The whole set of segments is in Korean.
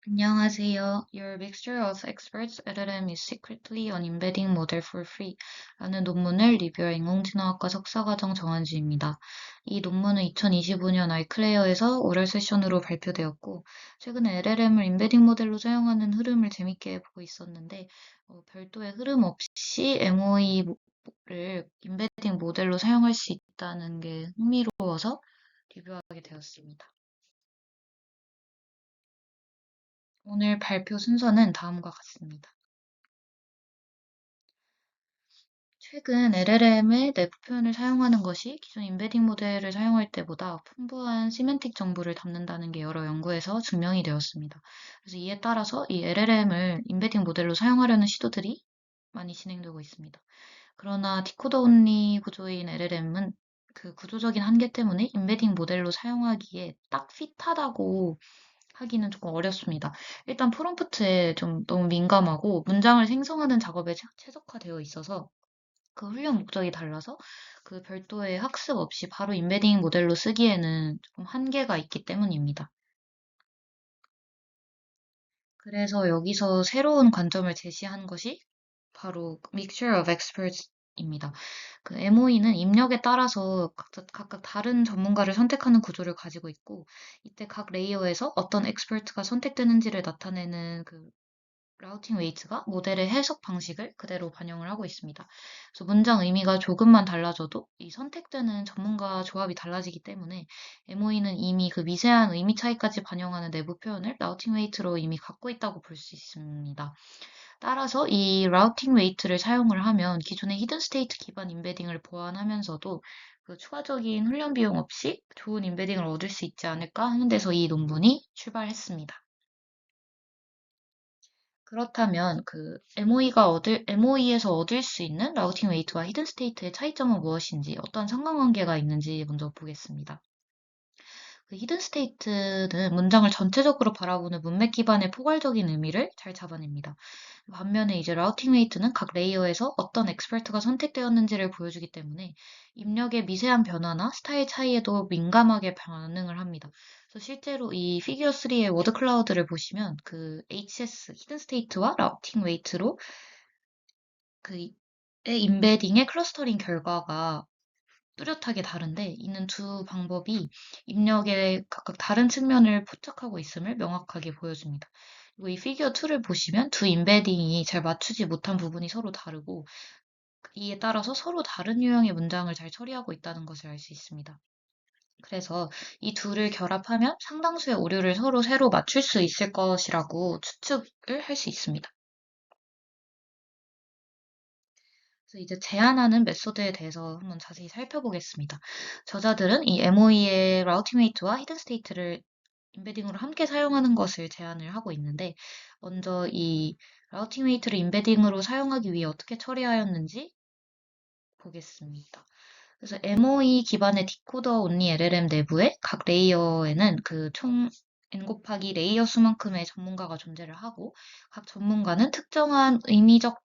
안녕하세요. Your mixture of experts LLM is secretly an embedding model for free 라는 논문을 리뷰할 인공지능학과 석사과정 정한주입니다. 이 논문은 2025년 아이클레어에서 오럴 세션으로 발표되었고, 최근에 LLM을 인베딩 모델로 사용하는 흐름을 재밌게 보고 있었는데, 별도의 흐름 없이 MOE를 인베딩 모델로 사용할 수 있다는 게 흥미로워서 리뷰하게 되었습니다. 오늘 발표 순서는 다음과 같습니다. 최근 LLM의 내부 표현을 사용하는 것이 기존 인베딩 모델을 사용할 때보다 풍부한 시멘틱 정보를 담는다는 게 여러 연구에서 증명이 되었습니다. 그래서 이에 따라서 이 LLM을 인베딩 모델로 사용하려는 시도들이 많이 진행되고 있습니다. 그러나 디코더 온리 구조인 LLM은 그 구조적인 한계 때문에 인베딩 모델로 사용하기에 딱 핏하다고 하기는 조금 어렵습니다. 일단 프롬프트에 좀 너무 민감하고 문장을 생성하는 작업에 최적화되어 있어서 그 훈련 목적이 달라서 그 별도의 학습 없이 바로 인베딩 모델로 쓰기에는 조금 한계가 있기 때문입니다. 그래서 여기서 새로운 관점을 제시한 것이 바로 Mixture of Experts입니다. 그 MOE는 입력에 따라서 각각 다른 전문가를 선택하는 구조를 가지고 있고, 이때 각 레이어에서 어떤 엑스퍼트가 선택되는지를 나타내는 그 라우팅 웨이트가 모델의 해석 방식을 그대로 반영을 하고 있습니다. 그래서 문장 의미가 조금만 달라져도 이 선택되는 전문가 조합이 달라지기 때문에 MOE는 이미 그 미세한 의미 차이까지 반영하는 내부 표현을 라우팅 웨이트로 이미 갖고 있다고 볼 수 있습니다. 따라서 이 라우팅 웨이트를 사용을 하면 기존의 히든 스테이트 기반 인베딩을 보완하면서도 그 추가적인 훈련 비용 없이 좋은 인베딩을 얻을 수 있지 않을까 하는 데서 이 논문이 출발했습니다. 그렇다면 그 MOE에서 얻을 수 있는 라우팅 웨이트와 히든 스테이트의 차이점은 무엇인지, 어떤 상관관계가 있는지 먼저 보겠습니다. 그 히든 스테이트는 문장을 전체적으로 바라보는 문맥 기반의 포괄적인 의미를 잘 잡아냅니다. 반면에 이제 라우팅 웨이트는 각 레이어에서 어떤 엑스퍼트가 선택되었는지를 보여주기 때문에 입력의 미세한 변화나 스타일 차이에도 민감하게 반응을 합니다. 그래서 실제로 이 피규어 3의 워드 클라우드를 보시면 그 HS, 히든 스테이트와 라우팅 웨이트로 그 인베딩의 클러스터링 결과가 뚜렷하게 다른데, 이는 두 방법이 입력의 각각 다른 측면을 포착하고 있음을 명확하게 보여줍니다. 그리고 이 피규어 2를 보시면 두 인베딩이 잘 맞추지 못한 부분이 서로 다르고, 이에 따라서 서로 다른 유형의 문장을 잘 처리하고 있다는 것을 알 수 있습니다. 그래서 이 둘을 결합하면 상당수의 오류를 서로 새로 맞출 수 있을 것이라고 추측을 할 수 있습니다. 그래서 이제 제안하는 메소드에 대해서 한번 자세히 살펴보겠습니다. 저자들은 이 MOE의 라우팅웨이트와 히든 스테이트를 인베딩으로 함께 사용하는 것을 제안을 하고 있는데, 먼저 이 라우팅웨이트를 인베딩으로 사용하기 위해 어떻게 처리하였는지 보겠습니다. 그래서 MOE 기반의 디코더 온리 LLM 내부의 각 레이어에는 그 총 n 곱하기 레이어 수만큼의 전문가가 존재를 하고, 각 전문가는 특정한 의미적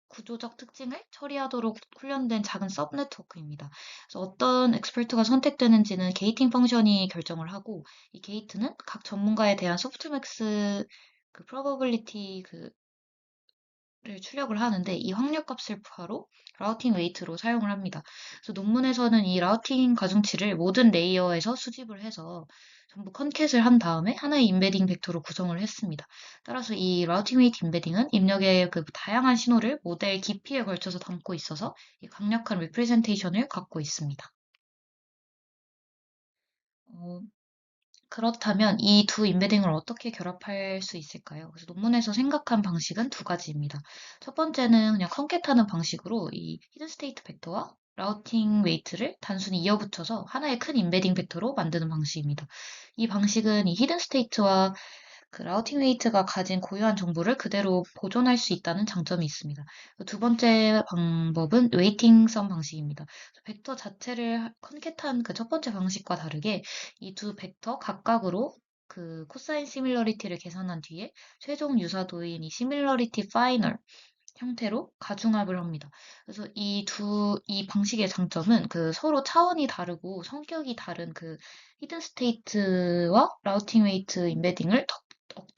구조적 특징을 처리하도록 훈련된 작은 서브 네트워크입니다. 그래서 어떤 엑스퍼트가 선택되는지는 게이팅 펑션이 결정을 하고, 이 게이트는 각 전문가에 대한 소프트맥스 그 probability 를 출력을 하는데, 이 확률값을 바로 라우팅 웨이트로 사용을 합니다. 그래서 논문에서는 이 라우팅 가중치를 모든 레이어에서 수집을 해서 전부 컨캣을 한 다음에 하나의 인베딩 벡터로 구성을 했습니다. 따라서 이 라우팅 웨이트 인베딩은 입력의 그 다양한 신호를 모델 깊이에 걸쳐서 담고 있어서 이 강력한 리프레젠테이션을 갖고 있습니다. 어, 그렇다면 이 두 인베딩을 어떻게 결합할 수 있을까요? 그래서 논문에서 생각한 방식은 두 가지입니다. 첫 번째는 그냥 컨캣하는 방식으로 이 히든 스테이트 벡터와 라우팅 웨이트를 단순히 이어붙여서 하나의 큰 인베딩 벡터로 만드는 방식입니다. 이 방식은 이 히든 스테이트와 그 라우팅 웨이트가 가진 고유한 정보를 그대로 보존할 수 있다는 장점이 있습니다. 두 번째 방법은 웨이팅 썸 방식입니다. 벡터 자체를 컨캣한 그 첫 번째 방식과 다르게 이 두 벡터 각각으로 그 코사인 시밀러리티를 계산한 뒤에 최종 유사도인 이 시밀러리티 파이널 형태로 가중합을 합니다. 그래서 이 방식의 장점은 그 서로 차원이 다르고 성격이 다른 그 히든 스테이트와 라우팅 웨이트 인베딩을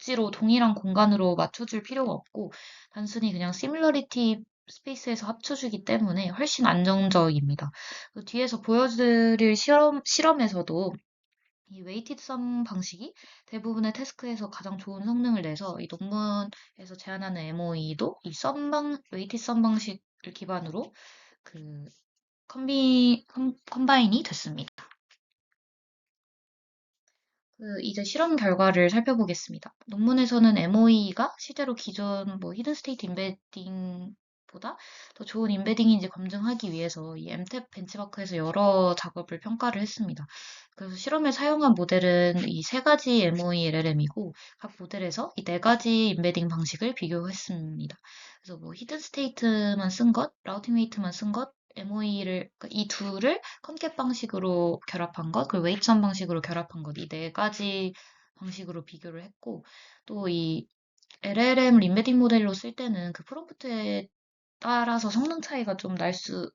억지로 동일한 공간으로 맞춰줄 필요가 없고 단순히 그냥 시뮬러리티 스페이스에서 합쳐주기 때문에 훨씬 안정적입니다. 뒤에서 보여드릴 실험에서도 이 웨이티드 썸 방식이 대부분의 태스크에서 가장 좋은 성능을 내서 이 논문에서 제안하는 MOE도 이 웨이티드 썸 방식을 기반으로 그 컴바인이 됐습니다. 이제 실험 결과를 살펴보겠습니다. 논문에서는 MOE가 실제로 기존 히든 스테이트 임베딩보다 더 좋은 임베딩인지 검증하기 위해서 이 MTAP 벤치마크에서 여러 작업을 평가를 했습니다. 그래서 실험에 사용한 모델은 이 세 가지 MOE LLM이고 각 모델에서 이 네 가지 임베딩 방식을 비교했습니다. 그래서 히든 스테이트만 쓴 것, 라우팅 웨이트만 쓴 것, MOE를 이 둘을 컨캡 방식으로 결합한 것, 그리고 웨이트선 방식으로 결합한 것, 이 네 가지 방식으로 비교를 했고, 또 이 LLM을 임베딩 모델로 쓸 때는 그 프롬프트에 따라서 성능 차이가 좀 날 수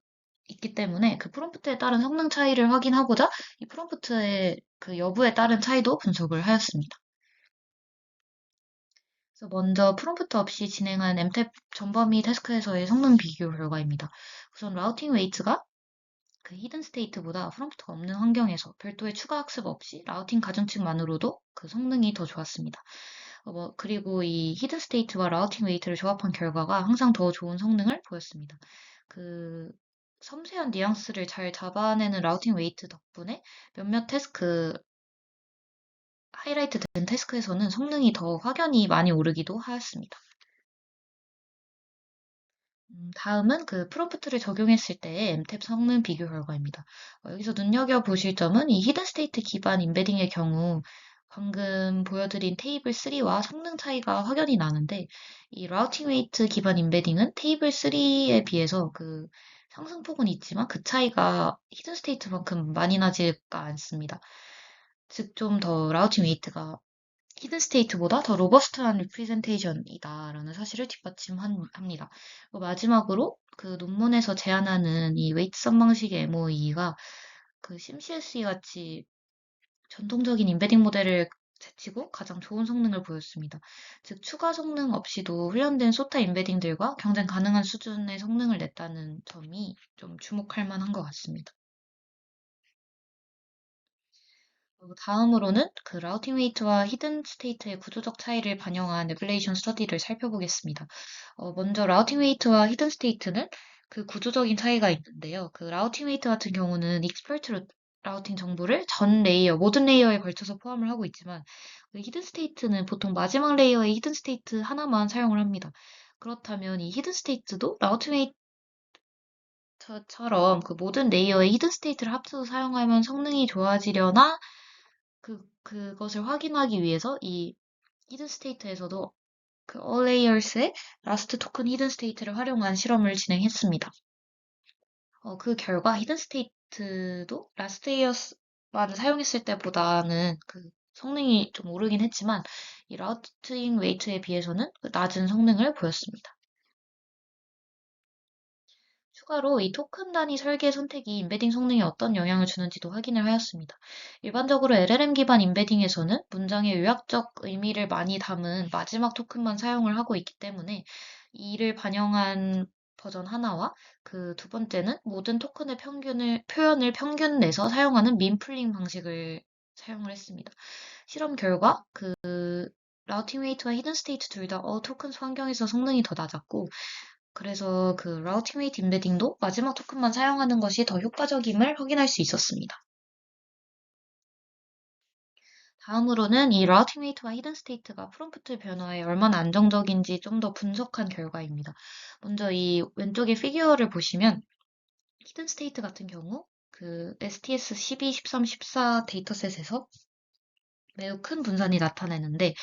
있기 때문에 그 프롬프트에 따른 성능 차이를 확인하고자 이 프롬프트의 그 여부에 따른 차이도 분석을 하였습니다. 그래서 먼저 프롬프트 없이 진행한 MTAP 전범위 태스크에서의 성능 비교 결과입니다. 우선 라우팅 웨이트가 그 히든 스테이트보다 프롬프트가 없는 환경에서 별도의 추가 학습 없이 라우팅 가중치만으로도 그 성능이 더 좋았습니다. 그리고 이 히든 스테이트와 라우팅 웨이트를 조합한 결과가 항상 더 좋은 성능을 보였습니다. 그 섬세한 뉘앙스를 잘 잡아내는 라우팅 웨이트 덕분에 몇몇 하이라이트 된 태스크에서는 성능이 더 확연히 많이 오르기도 하였습니다. 다음은 그 프롬프트를 적용했을 때의 MTAP 성능 비교 결과입니다. 여기서 눈여겨보실 점은 이 히든 스테이트 기반 임베딩의 경우 방금 보여드린 테이블 3와 성능 차이가 확연히 나는데 이 라우팅 웨이트 기반 임베딩은 테이블 3에 비해서 그 상승폭은 있지만 그 차이가 히든 스테이트만큼 많이 나지가 않습니다. 즉 좀 더 라우팅 웨이트가 히든 스테이트보다 더 로버스트한 리프레젠테이션이다라는 사실을 뒷받침합니다. 마지막으로 그 논문에서 제안하는 이 웨이트썸 방식의 MOE가 그 심CSE 같이 전통적인 임베딩 모델을 제치고 가장 좋은 성능을 보였습니다. 즉 추가 성능 없이도 훈련된 소타 임베딩들과 경쟁 가능한 수준의 성능을 냈다는 점이 좀 주목할 만한 것 같습니다. 다음으로는 그 라우팅 웨이트와 히든 스테이트의 구조적 차이를 반영한 내블레이션 스터디를 살펴보겠습니다. 먼저 라우팅 웨이트와 히든 스테이트는 그 구조적인 차이가 있는데요. 그 라우팅 웨이트 같은 경우는 익스퍼트 라우팅 정보를 모든 레이어에 걸쳐서 포함을 하고 있지만 그 히든 스테이트는 보통 마지막 레이어의 히든 스테이트 하나만 사용을 합니다. 그렇다면 이 히든 스테이트도 라우팅 웨이트처럼 그 모든 레이어의 히든 스테이트를 합쳐서 사용하면 성능이 좋아지려나 그것을 확인하기 위해서 이 히든 스테이트에서도 그 all layers의 라스트 토큰 히든 스테이트를 활용한 실험을 진행했습니다. 그 결과 히든 스테이트도 라스트 레이어스만을 사용했을 때보다는 그 성능이 좀 오르긴 했지만 이 라우팅 웨이트에 비해서는 그 낮은 성능을 보였습니다. 추가로 이 토큰 단위 설계 선택이 임베딩 성능에 어떤 영향을 주는지도 확인을 하였습니다. 일반적으로 LLM 기반 임베딩에서는 문장의 요약적 의미를 많이 담은 마지막 토큰만 사용을 하고 있기 때문에 이를 반영한 버전 하나와 그 두 번째는 모든 토큰의 표현을 평균 내서 사용하는 민플링 방식을 사용을 했습니다. 실험 결과 라우팅 웨이트와 히든 스테이트 둘 다 토큰스 환경에서 성능이 더 낮았고 그래서 그 라우팅 웨이트 임베딩도 마지막 토큰만 사용하는 것이 더 효과적임을 확인할 수 있었습니다. 다음으로는 이 라우팅 웨이트와 히든 스테이트가 프롬프트 변화에 얼마나 안정적인지 좀 더 분석한 결과입니다. 먼저 이 왼쪽의 피규어를 보시면 히든 스테이트 같은 경우 그 STS 12, 13, 14 데이터셋에서 매우 큰 분산이 나타내는데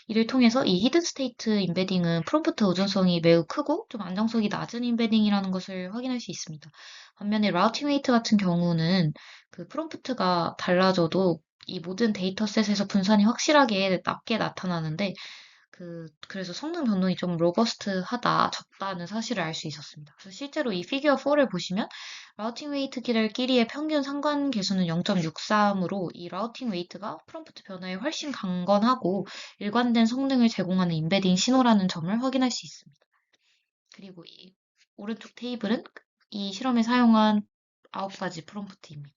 이를 통해서 이 히든 스테이트 임베딩은 프롬프트 의존성이 매우 크고 좀 안정성이 낮은 임베딩이라는 것을 확인할 수 있습니다. 반면에 라우팅 웨이트 같은 경우는 그 프롬프트가 달라져도 이 모든 데이터셋에서 분산이 확실하게 낮게 나타나는데 그래서 성능 변동이 좀 로버스트하다, 적다는 사실을 알 수 있었습니다. 그래서 실제로 이 피규어 4를 보시면 라우팅 웨이트 길이의 평균 상관 계수는 0.63으로 이 라우팅 웨이트가 프롬프트 변화에 훨씬 강건하고 일관된 성능을 제공하는 임베딩 신호라는 점을 확인할 수 있습니다. 그리고 이 오른쪽 테이블은 이 실험에 사용한 9가지 프롬프트입니다.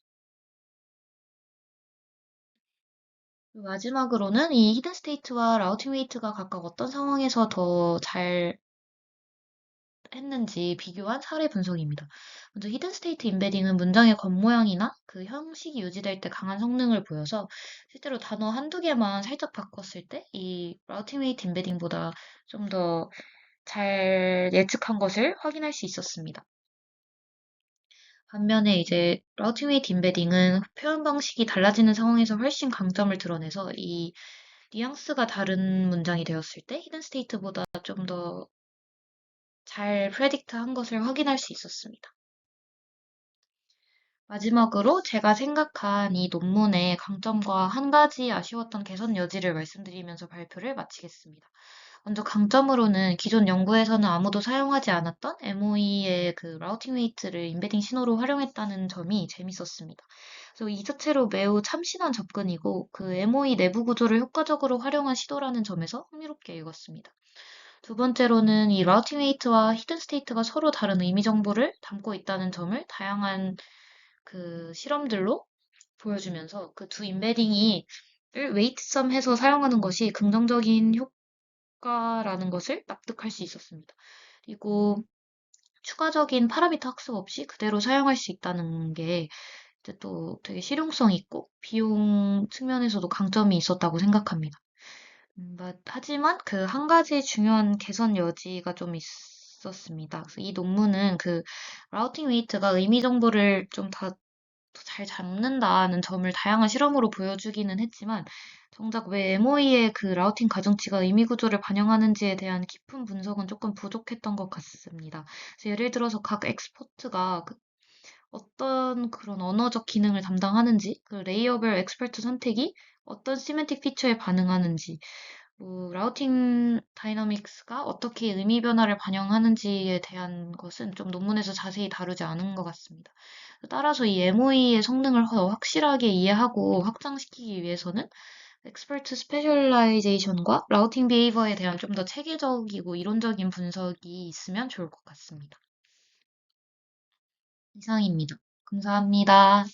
마지막으로는 이 히든 스테이트와 라우팅 웨이트가 각각 어떤 상황에서 더 잘 했는지 비교한 사례 분석입니다. 먼저 히든 스테이트 임베딩은 문장의 겉모양이나 그 형식이 유지될 때 강한 성능을 보여서 실제로 단어 한두 개만 살짝 바꿨을 때 이 라우팅 웨이트 임베딩보다 좀 더 잘 예측한 것을 확인할 수 있었습니다. 반면에 이제 라우팅 웨이트 임베딩은 표현 방식이 달라지는 상황에서 훨씬 강점을 드러내서 이 뉘앙스가 다른 문장이 되었을 때 히든 스테이트보다 좀 더 잘 프레딕트한 것을 확인할 수 있었습니다. 마지막으로 제가 생각한 이 논문의 강점과 한 가지 아쉬웠던 개선 여지를 말씀드리면서 발표를 마치겠습니다. 먼저 강점으로는 기존 연구에서는 아무도 사용하지 않았던 MOE의 그 라우팅 웨이트를 임베딩 신호로 활용했다는 점이 재밌었습니다. 그래서 이 자체로 매우 참신한 접근이고 그 MOE 내부 구조를 효과적으로 활용한 시도라는 점에서 흥미롭게 읽었습니다. 두 번째로는 이 라우팅 웨이트와 히든 스테이트가 서로 다른 의미 정보를 담고 있다는 점을 다양한 그 실험들로 보여주면서 그 두 임베딩이 웨이트썸 해서 사용하는 것이 긍정적인 효과라는 것을 납득할 수 있었습니다. 그리고 추가적인 파라미터 학습 없이 그대로 사용할 수 있다는 게 이제 또 되게 실용성 있고 비용 측면에서도 강점이 있었다고 생각합니다. 하지만 그 한 가지 중요한 개선 여지가 좀 있었습니다. 그래서 이 논문은 그 라우팅 웨이트가 의미 정보를 좀 잘 잡는다는 점을 다양한 실험으로 보여주기는 했지만 정작 왜 MOE의 그 라우팅 가중치가 의미 구조를 반영하는지에 대한 깊은 분석은 조금 부족했던 것 같습니다. 그래서 예를 들어서 각 엑스퍼트가 어떤 그런 언어적 기능을 담당하는지, 그 레이어별 엑스퍼트 선택이 어떤 시멘틱 피처에 반응하는지, 라우팅 다이너믹스가 어떻게 의미 변화를 반영하는지에 대한 것은 좀 논문에서 자세히 다루지 않은 것 같습니다. 따라서 이 MOE의 성능을 더 확실하게 이해하고 확장시키기 위해서는 엑스퍼트 스페셜라이제이션과 라우팅 비헤이버에 대한 좀 더 체계적이고 이론적인 분석이 있으면 좋을 것 같습니다. 이상입니다. 감사합니다.